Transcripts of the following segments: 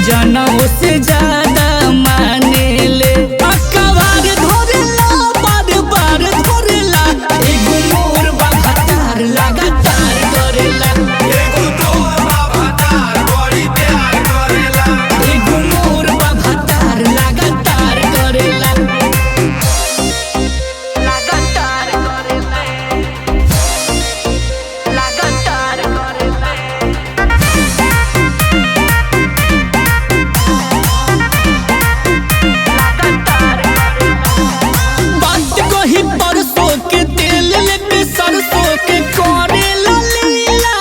जनों से ज्यादा माने ले अकबार धोरेला बार बार धोरेला एगो मोर बाभातार लगातार करेला एगो तोर बाभातार बड़ी प्यार करेला एगो मोर बाभातार लगातार करेला लगातार करेला लगातार करेला बात कही परसों के तेल लेके सरसों के करेला लीला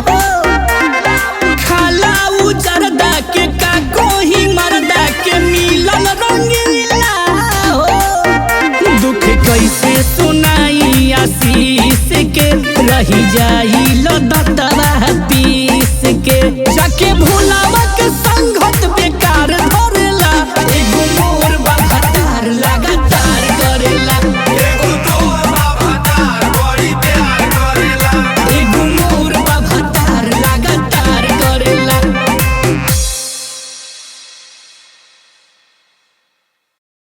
हो खाला उजरदा के का कोही मरदा के मिलन रंगीला हो दुख कैसे सुनाई आशीष के रही जाई लदता